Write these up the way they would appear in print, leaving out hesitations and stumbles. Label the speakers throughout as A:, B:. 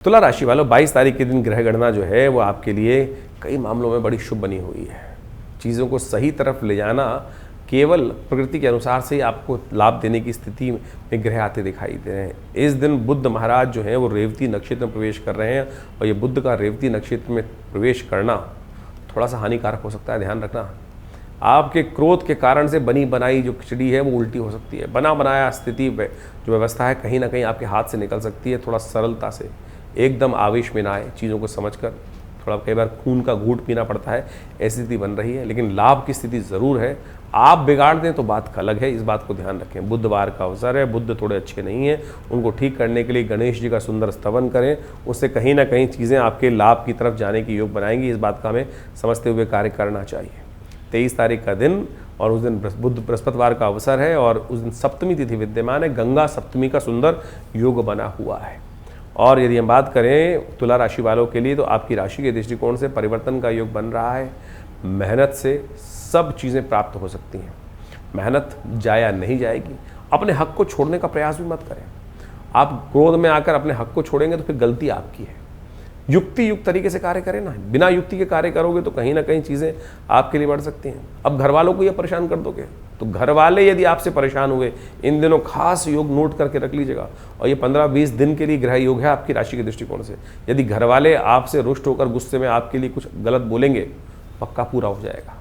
A: तुला राशि वालों 22 तारीख के दिन ग्रह गणना जो है वो आपके लिए कई मामलों में बड़ी शुभ बनी हुई है। चीज़ों को सही तरफ ले जाना केवल प्रकृति के अनुसार से ही आपको लाभ देने की स्थिति में ग्रह आते दिखाई दे रहे हैं। इस दिन बुध महाराज जो हैं वो रेवती नक्षत्र में प्रवेश कर रहे हैं और ये बुध का रेवती नक्षत्र में प्रवेश करना थोड़ा सा हानिकारक हो सकता है, ध्यान रखना। आपके क्रोध के कारण से बनी बनाई जो खिचड़ी है वो उल्टी हो सकती है। बना बनाया स्थिति जो व्यवस्था है कहीं ना कहीं आपके हाथ से निकल सकती है। थोड़ा सरलता से, एकदम आवेश में ना आए, चीज़ों को समझकर। थोड़ा कई बार खून का घूंट पीना पड़ता है, ऐसी स्थिति बन रही है, लेकिन लाभ की स्थिति ज़रूर है। आप बिगाड़ दें तो बात अलग है, इस बात को ध्यान रखें। बुधवार का अवसर है, बुध थोड़े अच्छे नहीं हैं, उनको ठीक करने के लिए गणेश जी का सुंदर स्तवन करें। उससे कहीं ना कहीं चीज़ें आपके लाभ की तरफ जाने की योग बनाएंगी। इस बात का हमें समझते हुए कार्य करना चाहिए। 23 तारीख का दिन और उस दिन बुध बृहस्पतिवार का अवसर है और उस दिन सप्तमी तिथि विद्यमान है। गंगा सप्तमी का सुंदर योग बना हुआ है। और यदि हम बात करें तुला राशि वालों के लिए तो आपकी राशि के दृष्टिकोण से परिवर्तन का योग बन रहा है। मेहनत से सब चीज़ें प्राप्त हो सकती हैं। मेहनत जाया नहीं जाएगी। अपने हक को छोड़ने का प्रयास भी मत करें। आप क्रोध में आकर अपने हक को छोड़ेंगे तो फिर गलती आपकी है। युक्ति युक्त तरीके से कार्य करें ना। बिना युक्ति के कार्य करोगे तो कहीं ना कहीं चीज़ें आपके लिए बढ़ सकती हैं। अब घर वालों को ये परेशान कर दोगे तो घर वाले यदि आपसे परेशान हुए, इन दिनों खास योग नोट करके रख लीजिएगा। और ये 15-20 दिन के लिए ग्रह योग है आपकी राशि के दृष्टिकोण से। यदि घर वाले आपसे रुष्ट होकर गुस्से में आपके लिए कुछ गलत बोलेंगे, पक्का पूरा हो जाएगा।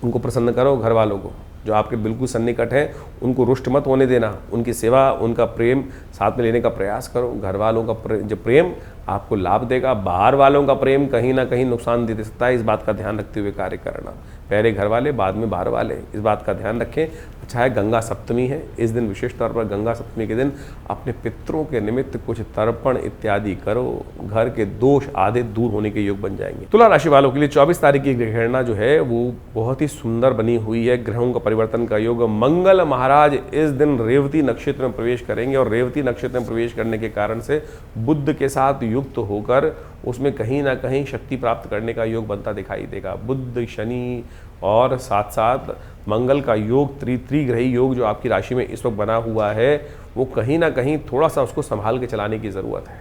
A: उनको प्रसन्न करो, घर वालों को जो आपके बिल्कुल सन्निकट हैं उनको रुष्ट मत होने देना। उनकी सेवा, उनका प्रेम साथ में लेने का प्रयास करो। घर वालों का जो प्रेम आपको लाभ देगा। बाहर वालों का प्रेम कहीं ना कहीं नुकसान दे सकता है। इस बात का ध्यान रखते हुए कार्य करना। पहले घर वाले, बाद में बाहर वाले, इस बात का ध्यान रखें। अच्छा है, गंगा सप्तमी है। इस दिन विशेष तौर पर गंगा सप्तमी के दिन अपने पितरों के निमित्त कुछ तर्पण इत्यादि करो। घर के दोष आधे दूर होने के योग बन जाएंगे। तुला राशि वालों के लिए 24 तारीख की गणना जो है वो बहुत ही सुंदर बनी हुई है। ग्रहों का परिवर्तन का योग। मंगल महाराज इस दिन रेवती नक्षत्र में प्रवेश करेंगे और रेवती नक्षत्र में प्रवेश करने के कारण से बुध के साथ युक्त होकर उसमें कहीं ना कहीं शक्ति प्राप्त करने का योग बनता दिखाई देगा। बुध, शनि और साथ साथ मंगल का योग, त्रिग्रही योग जो आपकी राशि में इस वक्त बना हुआ है वो कहीं ना कहीं थोड़ा सा उसको संभाल के चलाने की ज़रूरत है।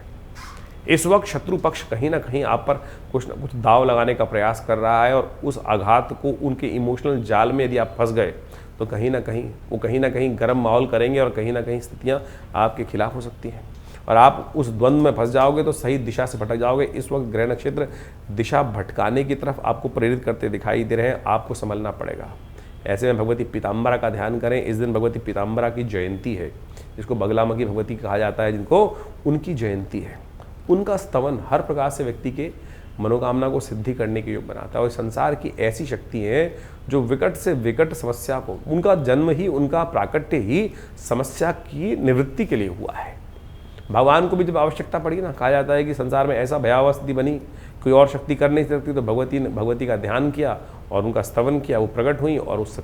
A: इस वक्त शत्रु पक्ष कहीं ना कहीं आप पर कुछ ना कुछ दाव लगाने का प्रयास कर रहा है और उस आघात को, उनके इमोशनल जाल में यदि आप फंस गए तो कहीं ना कहीं गर्म माहौल करेंगे और कहीं ना कहीं स्थितियाँ आपके खिलाफ हो सकती हैं और आप उस द्वंद्व में फंस जाओगे तो सही दिशा से भटक जाओगे। इस वक्त ग्रह नक्षत्र दिशा भटकाने की तरफ आपको प्रेरित करते दिखाई दे रहे हैं। आपको संभलना पड़ेगा। ऐसे में भगवती पीताम्बरा का ध्यान करें। इस दिन भगवती पीताम्बरा की जयंती है, जिसको बगलामुखी भगवती कहा जाता है, जिनको उनकी जयंती है। उनका स्तवन हर प्रकार से व्यक्ति के मनोकामना को सिद्धि करने के योग बनाता है। और संसार की ऐसी शक्ति है जो विकट से विकट समस्या को, उनका जन्म ही, उनका प्राकट्य ही समस्या की निवृत्ति के लिए हुआ है। भगवान को भी जब आवश्यकता पड़ी ना, कहा जाता है कि संसार में ऐसा भयावह स्थिति बनी, कोई और शक्ति कर नहीं सकती, तो भगवती का ध्यान किया और उनका स्तवन किया, वो प्रकट हुई और उस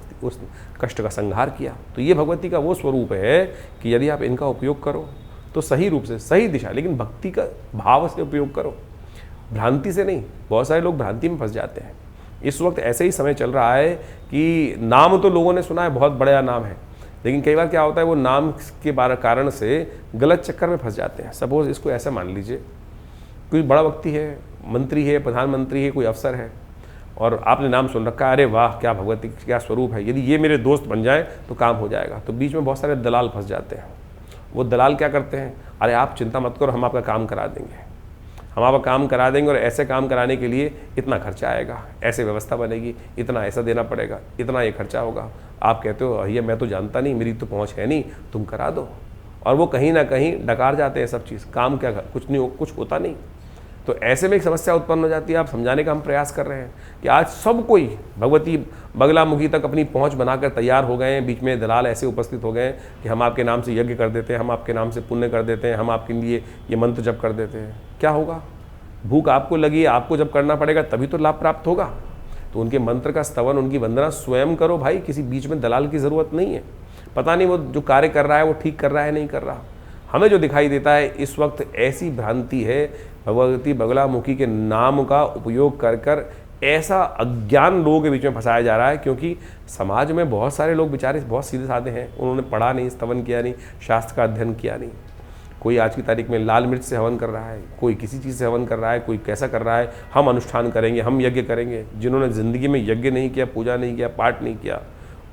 A: कष्ट का संहार किया। तो ये भगवती का वो स्वरूप है कि यदि आप इनका उपयोग करो तो सही रूप से, सही दिशा, लेकिन भक्ति का भाव से उपयोग करो, भ्रांति से नहीं। बहुत सारे लोग भ्रांति में फंस जाते हैं। इस वक्त ऐसे ही समय चल रहा है कि नाम तो लोगों ने सुना है, बहुत बड़ा नाम है, लेकिन कई बार क्या होता है वो नाम के कारण से गलत चक्कर में फंस जाते हैं। सपोज इसको ऐसा मान लीजिए, कोई बड़ा व्यक्ति है, मंत्री है, प्रधानमंत्री है, कोई अफसर है और आपने नाम सुन रखा है, अरे वाह क्या भगवती क्या स्वरूप है, यदि ये मेरे दोस्त बन जाए तो काम हो जाएगा। तो बीच में बहुत सारे दलाल फंस जाते हैं। वो दलाल क्या करते हैं, अरे आप चिंता मत करो, हम आपका काम करा देंगे, हम आपका काम करा देंगे और ऐसे काम कराने के लिए इतना खर्चा आएगा, ऐसे व्यवस्था बनेगी, इतना ऐसा देना पड़ेगा, इतना ये खर्चा होगा। आप कहते हो भैया मैं तो जानता नहीं, मेरी तो पहुंच है नहीं, तुम करा दो। और वो कहीं ना कहीं डकार जाते हैं सब चीज़, काम क्या कुछ नहीं, कुछ होता नहीं। तो ऐसे में एक समस्या उत्पन्न हो जाती है। आप समझाने का हम प्रयास कर रहे हैं कि आज सब कोई भगवती बगलामुखी तक अपनी पहुंच बनाकर तैयार हो गए हैं। बीच में दलाल ऐसे उपस्थित हो गए हैं कि हम आपके नाम से यज्ञ कर देते हैं, हम आपके नाम से पुण्य कर देते हैं, हम आपके लिए ये मंत्र जप कर देते हैं। क्या होगा? भूख आपको लगी, आपको जब करना पड़ेगा तभी तो लाभ प्राप्त होगा। तो उनके मंत्र का स्तवन, उनकी वंदना स्वयं करो भाई, किसी बीच में दलाल की ज़रूरत नहीं है। पता नहीं वो जो कार्य कर रहा है वो ठीक कर रहा है नहीं कर रहा। हमें जो दिखाई देता है इस वक्त ऐसी भ्रांति है, भगवती बगलामुखी के नाम का उपयोग कर कर ऐसा अज्ञान लोगों के बीच में फंसाया जा रहा है। क्योंकि समाज में बहुत सारे लोग बेचारे बहुत सीधे साधे हैं, उन्होंने पढ़ा नहीं, स्तवन किया नहीं, शास्त्र का अध्ययन किया नहीं। कोई आज की तारीख में लाल मिर्च से हवन कर रहा है, कोई किसी चीज़ से हवन कर रहा है, कोई कैसा कर रहा है, हम अनुष्ठान करेंगे, हम यज्ञ करेंगे। जिन्होंने ज़िंदगी में यज्ञ नहीं किया, पूजा नहीं किया, पाठ नहीं किया,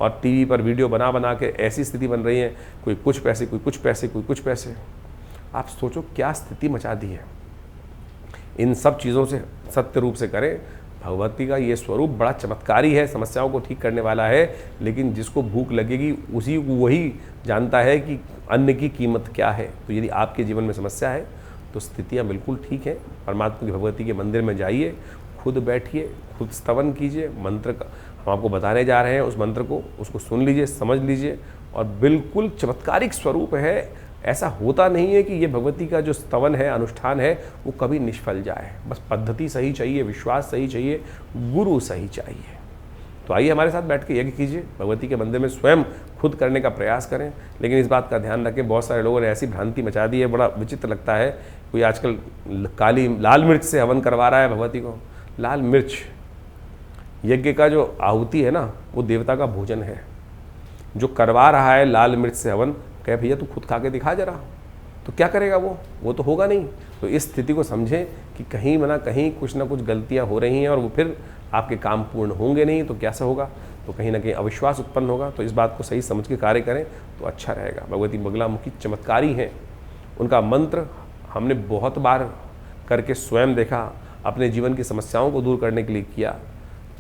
A: और टीवी पर वीडियो बना बना के ऐसी स्थिति बन रही है, कोई कुछ पैसे, कोई कुछ पैसे, कोई कुछ पैसे। आप सोचो क्या स्थिति मचा दी है। इन सब चीज़ों से सत्य रूप से करें। भगवती का ये स्वरूप बड़ा चमत्कारी है, समस्याओं को ठीक करने वाला है, लेकिन जिसको भूख लगेगी उसी को वही जानता है कि अन्न की कीमत क्या है। तो यदि आपके जीवन में समस्या है तो स्थितियाँ बिल्कुल ठीक हैं। परमात्मा की भगवती के मंदिर में जाइए, खुद बैठिए, खुद स्तवन कीजिए। मंत्र का हम आपको बताने जा रहे हैं, उस मंत्र को उसको सुन लीजिए, समझ लीजिए, और बिल्कुल चमत्कारिक स्वरूप है। ऐसा होता नहीं है कि ये भगवती का जो स्तवन है, अनुष्ठान है, वो कभी निष्फल जाए। बस पद्धति सही चाहिए, विश्वास सही चाहिए, गुरु सही चाहिए। तो आइए हमारे साथ बैठ के यज्ञ कीजिए, भगवती के मंदिर में स्वयं खुद करने का प्रयास करें। लेकिन इस बात का ध्यान रखें, बहुत सारे लोगों ने ऐसी भ्रांति मचा दी है, बड़ा विचित्र लगता है। कोई आजकल लाल मिर्च से हवन करवा रहा है भगवती को। लाल मिर्च, यज्ञ का जो आहुति है ना, वो देवता का भोजन है। जो करवा रहा है लाल मिर्च से हवन, कहे भैया तू खुद खा के दिखा जरा, तो क्या करेगा वो तो होगा नहीं। तो इस स्थिति को समझें कि कहीं ना कहीं कुछ ना कुछ गलतियां हो रही हैं, और वो फिर आपके काम पूर्ण होंगे नहीं, तो कैसा होगा, तो कहीं ना कहीं अविश्वास उत्पन्न होगा। तो इस बात को सही समझ के कार्य करें तो अच्छा रहेगा। भगवती बगलामुखी चमत्कारी हैं, उनका मंत्र हमने बहुत बार करके स्वयं देखा, अपने जीवन की समस्याओं को दूर करने के लिए किया।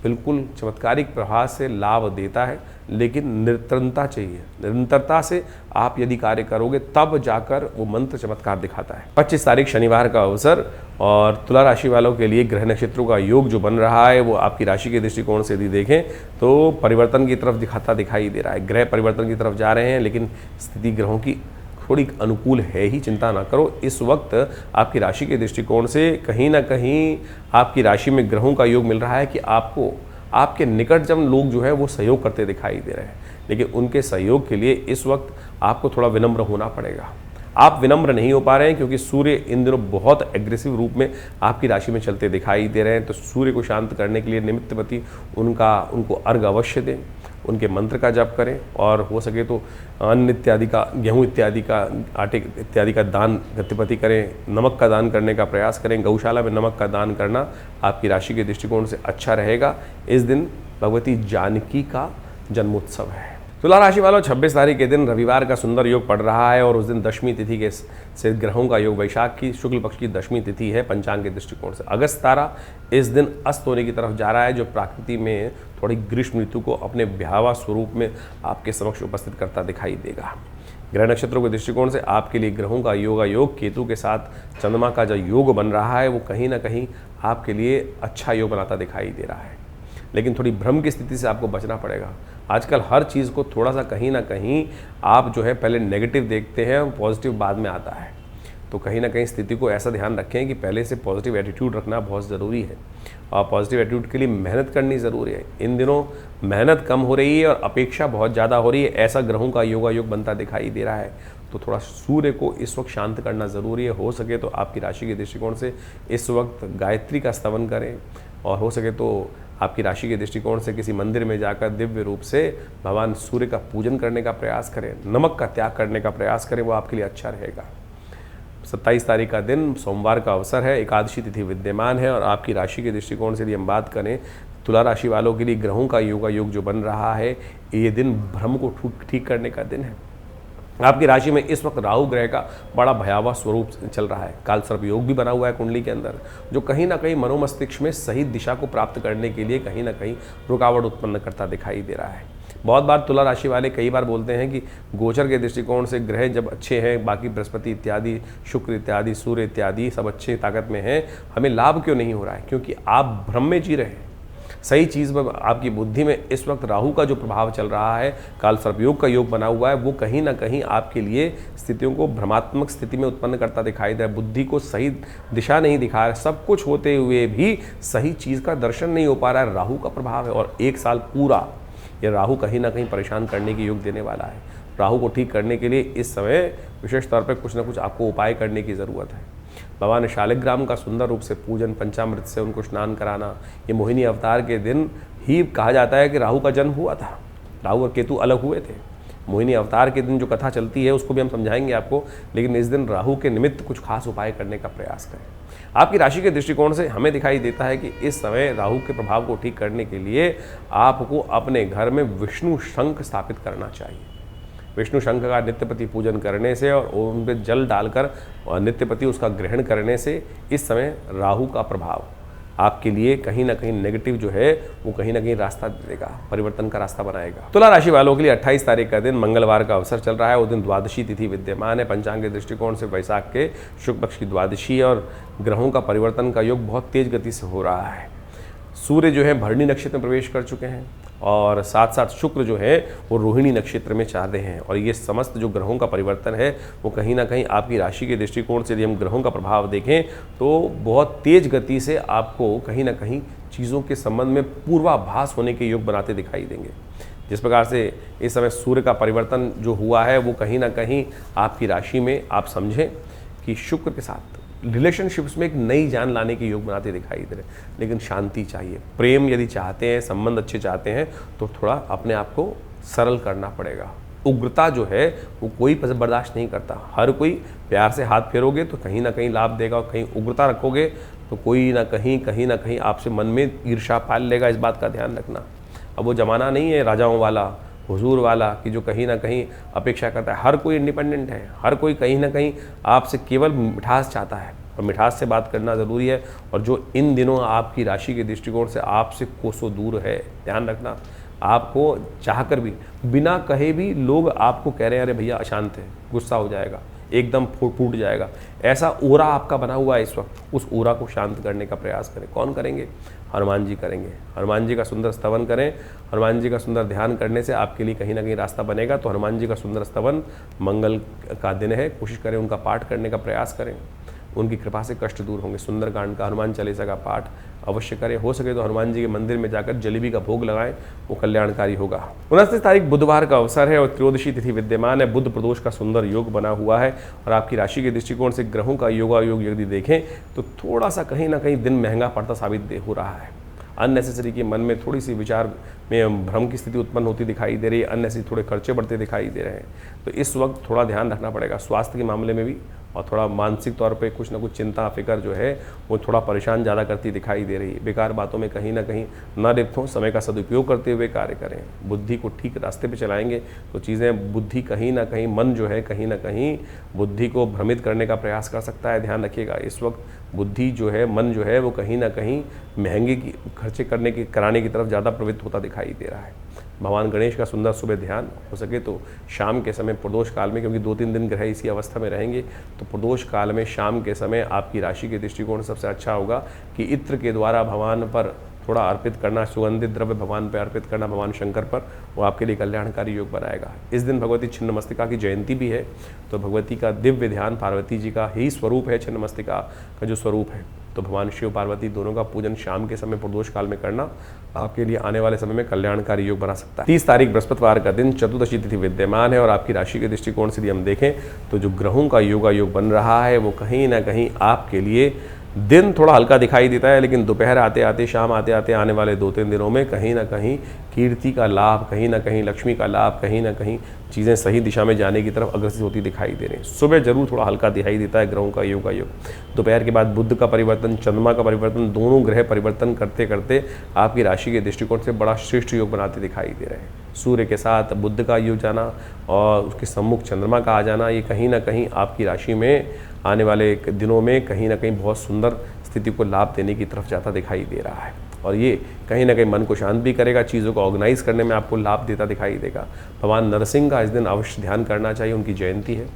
A: बिल्कुल चमत्कारिक प्रभाव से लाभ देता है, लेकिन निरंतरता चाहिए। निरंतरता से आप यदि कार्य करोगे तब जाकर वो मंत्र चमत्कार दिखाता है। 25 तारीख शनिवार का अवसर, और तुला राशि वालों के लिए ग्रह नक्षत्रों का योग जो बन रहा है वो आपकी राशि के दृष्टिकोण से यदि देखें तो परिवर्तन की तरफ दिखाई दे रहा है। ग्रह परिवर्तन की तरफ जा रहे हैं, लेकिन स्थिति ग्रहों की थोड़ी अनुकूल है ही, चिंता ना करो। इस वक्त आपकी राशि के दृष्टिकोण से कहीं ना कहीं आपकी राशि में ग्रहों का योग मिल रहा है कि आपको आपके निकटतम लोग जो है वो सहयोग करते दिखाई दे रहे हैं, लेकिन उनके सहयोग के लिए इस वक्त आपको थोड़ा विनम्र होना पड़ेगा। आप विनम्र नहीं हो पा रहे हैं क्योंकि सूर्य इन दिनों बहुत एग्रेसिव रूप में आपकी राशि में चलते दिखाई दे रहे हैं। तो सूर्य को शांत करने के लिए निमित्तवती उनको अर्घ अवश्य दें, उनके मंत्र का जप करें, और हो सके तो अन्न इत्यादि का, गेहूँ इत्यादि का, आटे इत्यादि का दान गतिपति करें। नमक का दान करने का प्रयास करें। गौशाला में नमक का दान करना आपकी राशि के दृष्टिकोण से अच्छा रहेगा। इस दिन भगवती जानकी का जन्मोत्सव है। तुला राशि वालों, 26 तारीख के दिन रविवार का सुंदर योग पड़ रहा है, और उस दिन दशमी तिथि के से ग्रहों का योग, वैशाख की शुक्ल पक्ष की दशमी तिथि है पंचांग के दृष्टिकोण से। अगस्त तारा इस दिन अस्त होने की तरफ जा रहा है, जो प्रकृति में थोड़ी ग्रीष्म ऋतु को अपने भयावह स्वरूप में आपके समक्ष उपस्थित करता दिखाई देगा। ग्रह नक्षत्रों के दृष्टिकोण से आपके लिए ग्रहों का योग केतु के साथ चंद्रमा का जो योग बन रहा है वो कहीं ना कहीं आपके लिए अच्छा योग बनाता दिखाई दे रहा है, लेकिन थोड़ी भ्रम की स्थिति से आपको बचना पड़ेगा। आजकल हर चीज़ को थोड़ा सा कहीं ना कहीं आप जो है पहले नेगेटिव देखते हैं, पॉजिटिव बाद में आता है। तो कहीं ना कहीं स्थिति को ऐसा ध्यान रखें कि पहले से पॉजिटिव एटीट्यूड रखना बहुत ज़रूरी है, और पॉजिटिव एटीट्यूड के लिए मेहनत करनी ज़रूरी है। इन दिनों मेहनत कम हो रही है और अपेक्षा बहुत ज़्यादा हो रही है, ऐसा ग्रहों का योग बनता दिखाई दे रहा है। तो थोड़ा सूर्य को इस वक्त शांत करना ज़रूरी है। हो सके तो आपकी राशि के दृष्टिकोण से इस वक्त गायत्री का स्तवन करें, और हो सके तो आपकी राशि के दृष्टिकोण से किसी मंदिर में जाकर दिव्य रूप से भगवान सूर्य का पूजन करने का प्रयास करें, नमक का त्याग करने का प्रयास करें, वो आपके लिए अच्छा रहेगा। 27 तारीख का दिन सोमवार का अवसर है, एकादशी तिथि विद्यमान है, और आपकी राशि के दृष्टिकोण से यदि हम बात करें तुला राशि वालों के लिए ग्रहों का योग जो बन रहा है, ये दिन भ्रम को ठीक करने का दिन है। आपकी राशि में इस वक्त राहु ग्रह का बड़ा भयावह स्वरूप चल रहा है। काल सर्प योग भी बना हुआ है कुंडली के अंदर, जो कहीं ना कहीं मनोमस्तिष्क में सही दिशा को प्राप्त करने के लिए कहीं ना कहीं रुकावट उत्पन्न करता दिखाई दे रहा है। बहुत बार तुला राशि वाले कई बार बोलते हैं कि गोचर के दृष्टिकोण से ग्रह जब अच्छे हैं, बाकी बृहस्पति इत्यादि, शुक्र इत्यादि, सूर्य इत्यादि सब अच्छे ताकत में हैं, हमें लाभ क्यों नहीं हो रहा है? क्योंकि आप भ्रम में जी रहे हैं। सही चीज़ में आपकी बुद्धि में इस वक्त राहु का जो प्रभाव चल रहा है, काल सर्पयोग का योग बना हुआ है, वो कहीं ना कहीं आपके लिए स्थितियों को भ्रमात्मक स्थिति में उत्पन्न करता दिखाई दे रहा है। बुद्धि को सही दिशा नहीं दिखा रहा है, सब कुछ होते हुए भी सही चीज़ का दर्शन नहीं हो पा रहा है। राहु का प्रभाव है, और 1 साल पूरा ये राहु कहीं ना कहीं परेशान करने के योग देने वाला है। राहु को ठीक करने के लिए इस समय विशेष तौर पर कुछ ना कुछ आपको उपाय करने की ज़रूरत है। भगवान शालिग्राम का सुंदर रूप से पूजन, पंचामृत से उनको स्नान कराना, ये मोहिनी अवतार के दिन ही कहा जाता है कि राहु का जन्म हुआ था। राहु और केतु अलग हुए थे, मोहिनी अवतार के दिन जो कथा चलती है उसको भी हम समझाएंगे आपको, लेकिन इस दिन राहु के निमित्त कुछ खास उपाय करने का प्रयास करें। आपकी राशि के दृष्टिकोण से हमें दिखाई देता है कि इस समय राहु के प्रभाव को ठीक करने के लिए आपको अपने घर में विष्णु शंख स्थापित करना चाहिए। विष्णु शंख का नित्यपति पूजन करने से और उन पर जल डालकर नित्यपति उसका ग्रहण करने से इस समय राहु का प्रभाव आपके लिए कहीं ना कहीं नेगेटिव जो है वो कहीं ना कहीं रास्ता देगा, परिवर्तन का रास्ता बनाएगा। तुला राशि वालों के लिए 28 तारीख का दिन मंगलवार का अवसर चल रहा है। वो दिन द्वादशी तिथि विद्यमान है। पंचांग के दृष्टिकोण से वैशाख के शुक्ल पक्ष की द्वादशी और ग्रहों का परिवर्तन का योग बहुत तेज गति से हो रहा है। सूर्य जो है भरणी नक्षत्र में प्रवेश कर चुके हैं और साथ साथ शुक्र जो है वो रोहिणी नक्षत्र में चाह रहे हैं। और ये समस्त जो ग्रहों का परिवर्तन है वो कहीं ना कहीं आपकी राशि के दृष्टिकोण से यदि हम ग्रहों का प्रभाव देखें तो बहुत तेज गति से आपको कहीं ना कहीं चीज़ों के संबंध में पूर्वाभास होने के योग बनाते दिखाई देंगे। जिस प्रकार से इस समय सूर्य का परिवर्तन जो हुआ है वो कहीं ना कहीं आपकी राशि में आप समझें कि शुक्र के साथ रिलेशनशिप्स में एक नई जान लाने के योग बनाते दिखाई दे रहे हैं। लेकिन शांति चाहिए, प्रेम यदि चाहते हैं, संबंध अच्छे चाहते हैं तो थोड़ा अपने आप को सरल करना पड़ेगा। उग्रता जो है वो कोई बर्दाश्त नहीं करता। हर कोई प्यार से हाथ फेरोगे तो कहीं ना कहीं लाभ देगा और कहीं उग्रता रखोगे तो कोई ना कहीं आपसे मन में ईर्ष्या पाल लेगा। इस बात का ध्यान रखना। अब वो ज़माना नहीं है राजाओं वाला, हुजूर वाला कि जो कहीं ना कहीं अपेक्षा करता है। हर कोई इंडिपेंडेंट है, हर कोई कहीं ना कहीं आपसे केवल मिठास चाहता है और मिठास से बात करना ज़रूरी है। और जो इन दिनों आपकी राशि के दृष्टिकोण से आपसे कोसों दूर है, ध्यान रखना। आपको चाहकर भी बिना कहे भी लोग आपको कह रहे हैं अरे भैया अशांत है, गुस्सा हो जाएगा, एकदम फूट जाएगा, ऐसा ओरा आपका बना हुआ है इस वक्त। उस ओरा को शांत करने का प्रयास करें। कौन करेंगे? हनुमान जी करेंगे। हनुमान जी का सुंदर स्तवन करें। हनुमान जी का सुंदर ध्यान करने से आपके लिए कहीं ना कहीं रास्ता बनेगा। तो हनुमान जी का सुंदर स्तवन, मंगल का दिन है, कोशिश करें उनका पाठ करने का प्रयास करें। उनकी कृपा से कष्ट दूर होंगे। सुंदरकांड का, हनुमान चालीसा का पाठ अवश्य करें। हो सके तो हनुमान जी के मंदिर में जाकर जलेबी का भोग लगाएं, वो कल्याणकारी होगा। 29 तारीख बुधवार का अवसर है और त्रयोदशी तिथि विद्यमान है। बुध प्रदोष का सुंदर योग बना हुआ है और आपकी राशि के दृष्टिकोण से ग्रहों का योगायोग यदि देखें तो थोड़ा सा कहीं ना कहीं दिन महंगा पड़ता साबित हो रहा है। अननेसेसरी के मन में थोड़ी सी विचार में भ्रम की स्थिति उत्पन्न होती दिखाई दे रही है। अननेसेसरी थोड़े खर्चे बढ़ते दिखाई दे रहे हैं। तो इस वक्त थोड़ा ध्यान रखना पड़ेगा स्वास्थ्य के मामले में भी, और थोड़ा मानसिक तौर पे कुछ ना कुछ चिंता फिक्र जो है वो थोड़ा परेशान ज़्यादा करती दिखाई दे रही है। बेकार बातों में कहीं ना कहीं न लिप्त हों, समय का सदुपयोग करते हुए कार्य करें। बुद्धि को ठीक रास्ते पे चलाएंगे तो चीज़ें, बुद्धि कहीं ना कहीं, मन जो है कहीं ना कहीं बुद्धि को भ्रमित करने का प्रयास कर सकता है। ध्यान रखिएगा, इस वक्त बुद्धि जो है, मन जो है वो कहीं ना कहीं महंगे की खर्चे कराने की तरफ ज़्यादा प्रवृत्त होता दिखाई दे रहा है। भगवान गणेश का सुंदर सुबह ध्यान हो सके तो शाम के समय प्रदोष काल में, क्योंकि 2-3 दिन ग्रह इसी अवस्था में रहेंगे, तो प्रदोष काल में शाम के समय आपकी राशि के दृष्टिकोण सबसे अच्छा होगा कि इत्र के द्वारा भगवान पर थोड़ा अर्पित करना, सुगंधित द्रव्य भगवान पर अर्पित करना, भगवान शंकर पर, वो आपके लिए कल्याणकारी योग बनाएगा। इस दिन भगवती छिन्नमस्तिका की जयंती भी है, तो भगवती का दिव्य ध्यान, पार्वती जी का ही स्वरूप है छिन्नमस्तिका का जो स्वरूप है, तो भगवान शिव पार्वती दोनों का पूजन शाम के समय प्रदोष काल में करना आपके लिए आने वाले समय में कल्याणकारी योग बना सकता है। 30 तारीख बृहस्पतिवार का दिन चतुर्दशी तिथि विद्यमान है और आपकी राशि के दृष्टिकोण से यदि हम देखें तो जो ग्रहों का योग बन रहा है वो कहीं ना कहीं आपके लिए दिन थोड़ा हल्का दिखाई देता है, लेकिन दोपहर आते आते, शाम आते आते आने वाले 2-3 दिनों में कहीं ना कहीं कीर्ति का लाभ, कहीं ना कहीं लक्ष्मी का लाभ, कहीं ना कहीं चीज़ें सही दिशा में जाने की तरफ अग्रसर होती दिखाई दे रही हैं। सुबह जरूर थोड़ा हल्का दिखाई देता है ग्रहों का योग। दोपहर के बाद बुध का परिवर्तन, चंद्रमा का परिवर्तन, दोनों ग्रह परिवर्तन करते करते आपकी राशि के दृष्टिकोण से बड़ा श्रेष्ठ योग बनाते दिखाई दे रहे हैं। सूर्य के साथ बुध का योग जाना और उसके सम्मुख चंद्रमा का आ जाना, ये कहीं ना कहीं आपकी राशि में आने वाले दिनों में कहीं ना कहीं बहुत सुंदर स्थिति को लाभ देने की तरफ जाता दिखाई दे रहा है। और ये कहीं ना कहीं मन को शांत भी करेगा, चीज़ों को ऑर्गेनाइज करने में आपको लाभ देता दिखाई देगा। भगवान नरसिंह का इस दिन अवश्य ध्यान करना चाहिए, उनकी जयंती है।